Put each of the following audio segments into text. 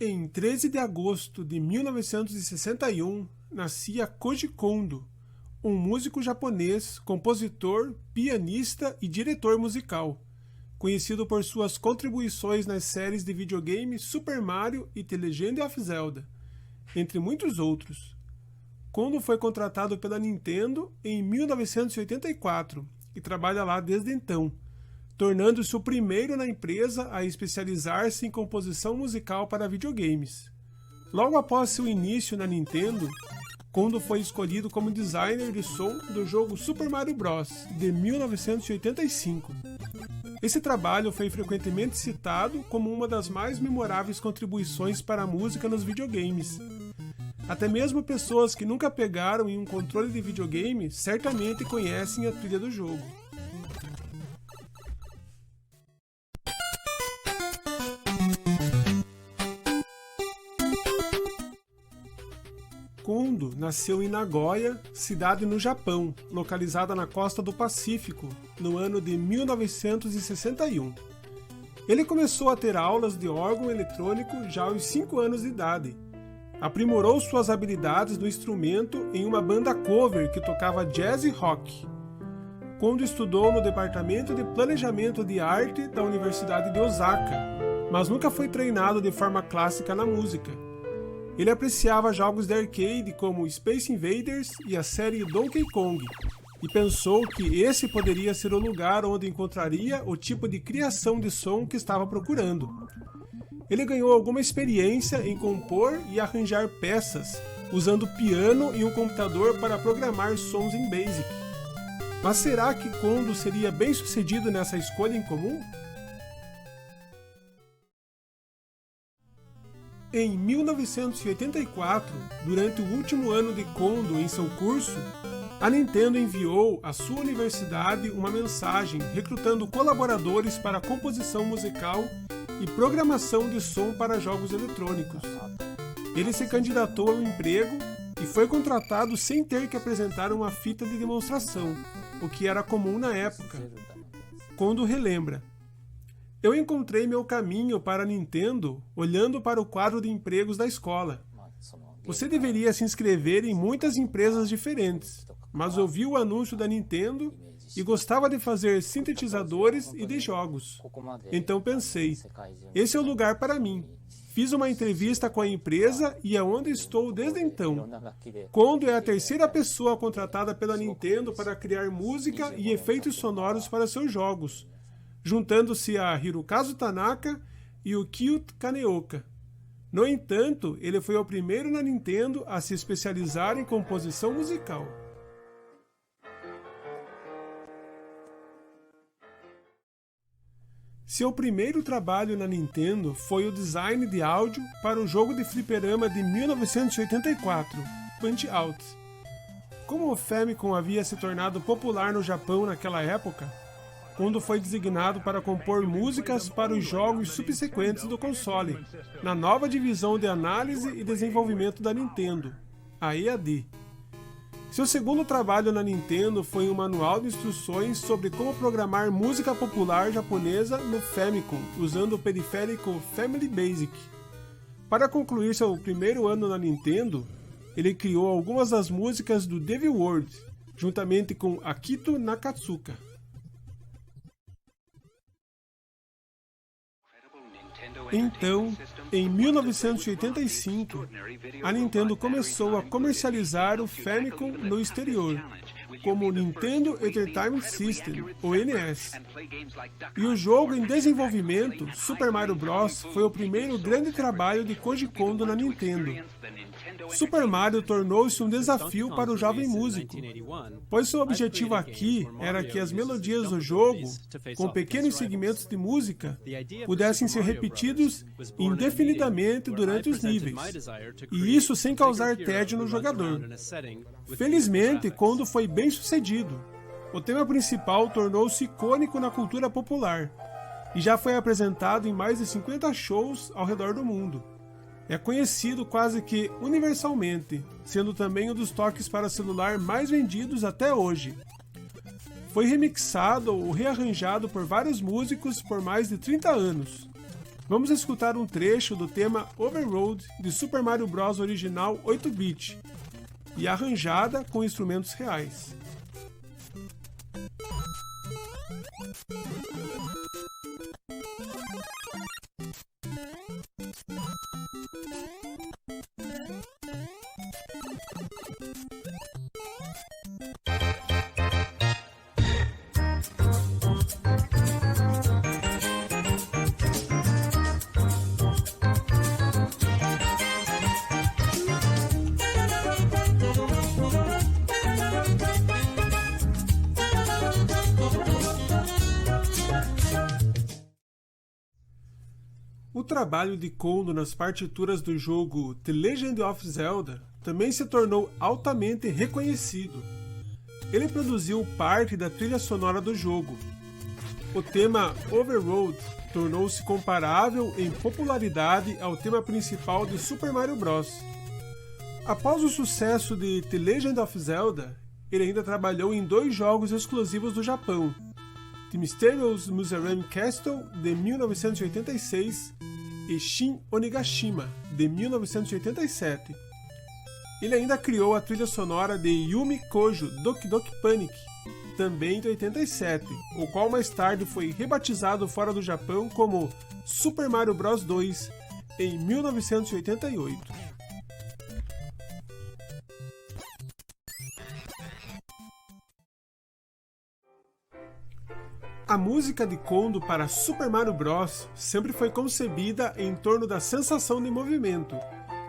Em 13 de agosto de 1961, nascia Koji Kondo, um músico japonês, compositor, pianista e diretor musical, conhecido por suas contribuições nas séries de videogame Super Mario e The Legend of Zelda, entre muitos outros. Kondo foi contratado pela Nintendo em 1984 e trabalha lá desde então, tornando-se o primeiro na empresa a especializar-se em composição musical para videogames. Logo após seu início na Nintendo, Kondo foi escolhido como designer de som do jogo Super Mario Bros. De 1985. Esse trabalho foi frequentemente citado como uma das mais memoráveis contribuições para a música nos videogames. Até mesmo pessoas que nunca pegaram em um controle de videogame certamente conhecem a trilha do jogo. Kondo nasceu em Nagoya, cidade no Japão, localizada na costa do Pacífico, no ano de 1961. Ele começou a ter aulas de órgão eletrônico já aos 5 anos de idade. Aprimorou suas habilidades no instrumento em uma banda cover que tocava jazz e rock. Kondo estudou no Departamento de Planejamento de Arte da Universidade de Osaka, mas nunca foi treinado de forma clássica na música. Ele apreciava jogos de arcade como Space Invaders e a série Donkey Kong, e pensou que esse poderia ser o lugar onde encontraria o tipo de criação de som que estava procurando. Ele ganhou alguma experiência em compor e arranjar peças, usando piano e um computador para programar sons em BASIC. Mas será que Kondo seria bem sucedido nessa escolha em comum? Em 1984, durante o último ano de Kondo em seu curso, a Nintendo enviou à sua universidade uma mensagem recrutando colaboradores para a composição musical e programação de som para jogos eletrônicos. Ele se candidatou ao emprego e foi contratado sem ter que apresentar uma fita de demonstração, o que era comum na época. Kondo relembra: "Eu encontrei meu caminho para a Nintendo olhando para o quadro de empregos da escola. Você deveria se inscrever em muitas empresas diferentes, mas eu vi o anúncio da Nintendo e gostava de fazer sintetizadores e de jogos. Então pensei, esse é o lugar para mim. Fiz uma entrevista com a empresa e é onde estou desde então. Kondo é a terceira pessoa contratada pela Nintendo para criar música e efeitos sonoros para seus jogos, juntando-se a Hirokazu Tanaka e o Kyo Kaneoka. No entanto, ele foi o primeiro na Nintendo a se especializar em composição musical." Seu primeiro trabalho na Nintendo foi o design de áudio para o jogo de fliperama de 1984, Punch-Out! Como o Famicom havia se tornado popular no Japão naquela época, Kondo foi designado para compor músicas para os jogos subsequentes do console, na nova divisão de análise e desenvolvimento da Nintendo, a EAD. Seu segundo trabalho na Nintendo foi um manual de instruções sobre como programar música popular japonesa no Famicom, usando o periférico Family Basic. Para concluir seu primeiro ano na Nintendo, ele criou algumas das músicas do Devil World, juntamente com Akito Nakatsuka. Então, em 1985, a Nintendo começou a comercializar o Famicom no exterior, como o Nintendo Entertainment System, ou NES. E o jogo em desenvolvimento, Super Mario Bros., foi o primeiro grande trabalho de Koji Kondo na Nintendo. Super Mario tornou-se um desafio para o jovem músico, pois seu objetivo aqui era que as melodias do jogo, com pequenos segmentos de música, pudessem ser repetidos indefinidamente durante os níveis, e isso sem causar tédio no jogador. Felizmente, Kondo foi bem sucedido. O tema principal tornou-se icônico na cultura popular, e já foi apresentado em mais de 50 shows ao redor do mundo. É conhecido quase que universalmente, sendo também um dos toques para celular mais vendidos até hoje. Foi remixado ou rearranjado por vários músicos por mais de 30 anos. Vamos escutar um trecho do tema Overroad de Super Mario Bros. Original 8-bit e arranjada com instrumentos reais. O trabalho de Kondo nas partituras do jogo The Legend of Zelda também se tornou altamente reconhecido. Ele produziu parte da trilha sonora do jogo. O tema Overroad tornou-se comparável em popularidade ao tema principal de Super Mario Bros. Após o sucesso de The Legend of Zelda, ele ainda trabalhou em 2 jogos exclusivos do Japão: The Mysterious Musaran Castle, de 1986, e Shin Onigashima, de 1987. Ele ainda criou a trilha sonora de Yumi Kojo Doki Doki Panic, também de 87, o qual mais tarde foi rebatizado fora do Japão como Super Mario Bros. 2, em 1988. A música de Kondo para Super Mario Bros. Sempre foi concebida em torno da sensação de movimento,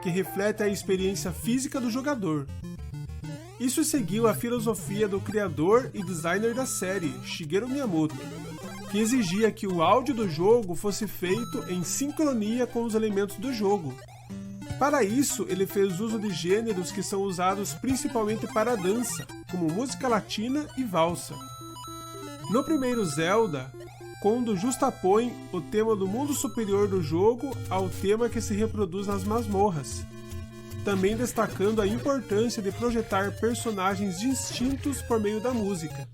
que reflete a experiência física do jogador. Isso seguiu a filosofia do criador e designer da série, Shigeru Miyamoto, que exigia que o áudio do jogo fosse feito em sincronia com os elementos do jogo. Para isso, ele fez uso de gêneros que são usados principalmente para a dança, como música latina e valsa. No primeiro Zelda, Kondo justapõe o tema do mundo superior do jogo ao tema que se reproduz nas masmorras, também destacando a importância de projetar personagens distintos por meio da música,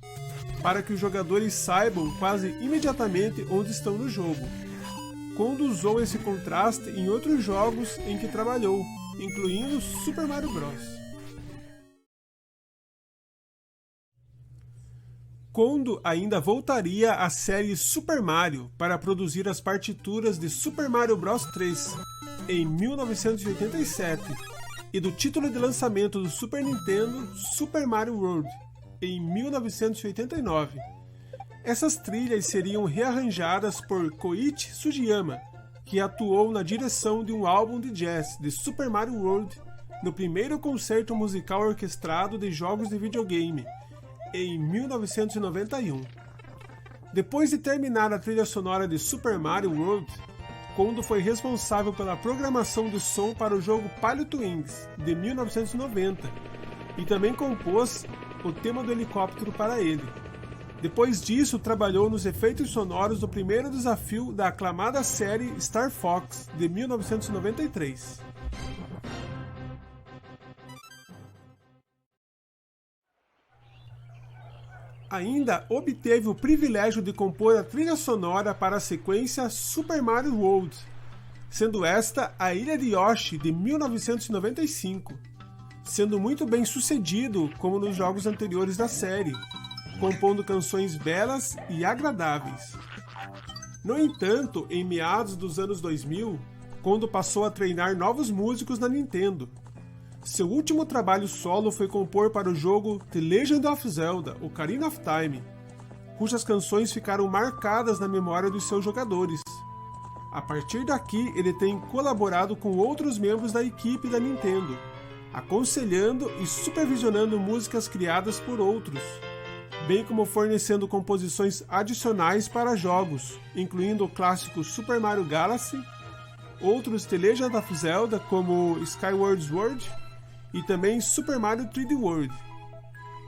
para que os jogadores saibam quase imediatamente onde estão no jogo. Kondo usou esse contraste em outros jogos em que trabalhou, incluindo Super Mario Bros. Kondo ainda voltaria à série Super Mario para produzir as partituras de Super Mario Bros. 3 em 1987 e do título de lançamento do Super Nintendo Super Mario World em 1989. Essas trilhas seriam rearranjadas por Koichi Sugiyama, que atuou na direção de um álbum de jazz de Super Mario World no primeiro concerto musical orquestrado de jogos de videogame, em 1991. Depois de terminar a trilha sonora de Super Mario World, Kondo foi responsável pela programação de som para o jogo Pilot Wings, de 1990, e também compôs o tema do helicóptero para ele. Depois disso, trabalhou nos efeitos sonoros do primeiro desafio da aclamada série Star Fox, de 1993. Ainda obteve o privilégio de compor a trilha sonora para a sequência Super Mario World, sendo esta a Ilha de Yoshi de 1995, sendo muito bem sucedido como nos jogos anteriores da série, compondo canções belas e agradáveis. No entanto, em meados dos anos 2000, Kondo passou a treinar novos músicos na Nintendo. Seu último trabalho solo foi compor para o jogo The Legend of Zelda: Ocarina of Time, cujas canções ficaram marcadas na memória dos seus jogadores. A partir daqui, ele tem colaborado com outros membros da equipe da Nintendo, aconselhando e supervisionando músicas criadas por outros, bem como fornecendo composições adicionais para jogos, incluindo o clássico Super Mario Galaxy, outros The Legend of Zelda como Skyward Sword e também Super Mario 3D World.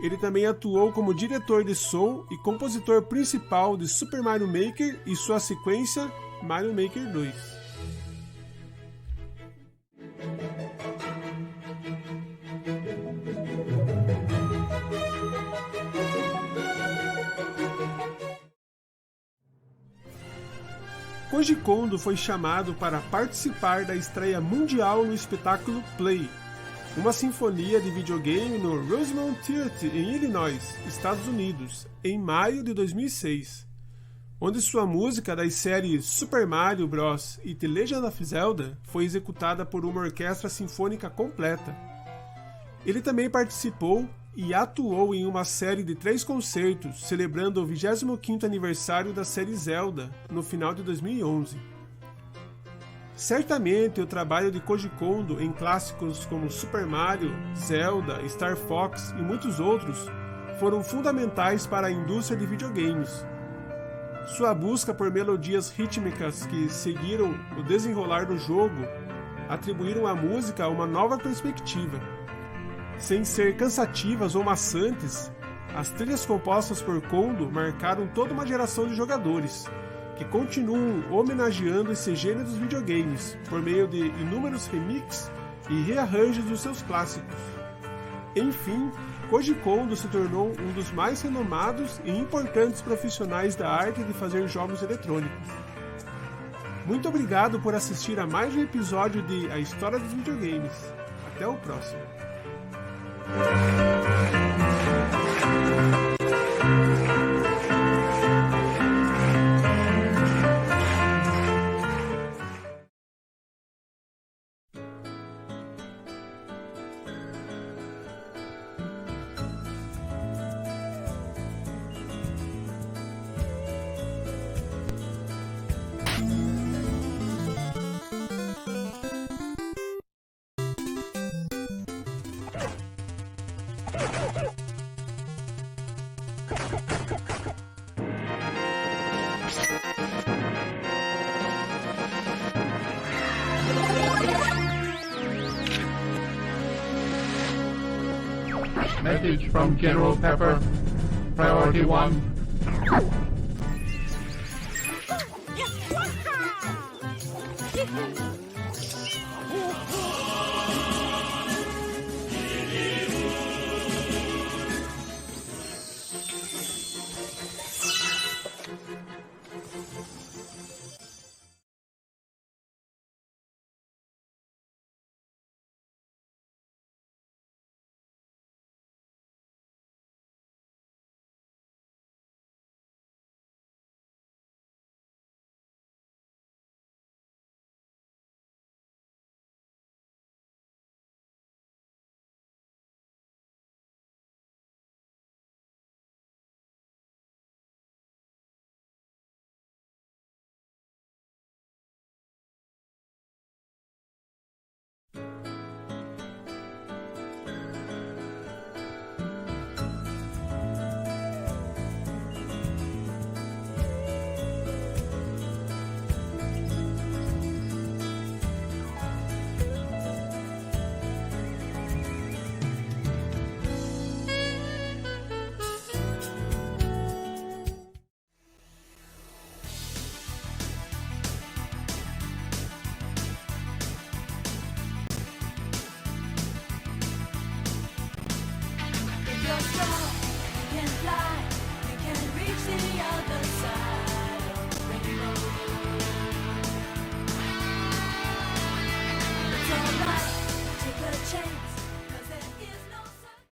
Ele também atuou como diretor de som e compositor principal de Super Mario Maker e sua sequência Mario Maker 2. Koji Kondo foi chamado para participar da estreia mundial no espetáculo Play, uma sinfonia de videogame no Rosemont Theatre em Illinois, Estados Unidos, em maio de 2006, onde sua música das séries Super Mario Bros. E The Legend of Zelda foi executada por uma orquestra sinfônica completa. Ele também participou e atuou em uma série de 3 concertos celebrando o 25º aniversário da série Zelda, no final de 2011. Certamente o trabalho de Koji Kondo em clássicos como Super Mario, Zelda, Star Fox e muitos outros foram fundamentais para a indústria de videogames. Sua busca por melodias rítmicas que seguiram o desenrolar do jogo atribuíram à música uma nova perspectiva. Sem ser cansativas ou maçantes, as trilhas compostas por Kondo marcaram toda uma geração de jogadores, que continuam homenageando esse gênero dos videogames por meio de inúmeros remixes e rearranjos dos seus clássicos. Enfim, Koji Kondo se tornou um dos mais renomados e importantes profissionais da arte de fazer jogos eletrônicos. Muito obrigado por assistir a mais um episódio de A História dos Videogames. Até o próximo. Message from General Pepper, Priority 1.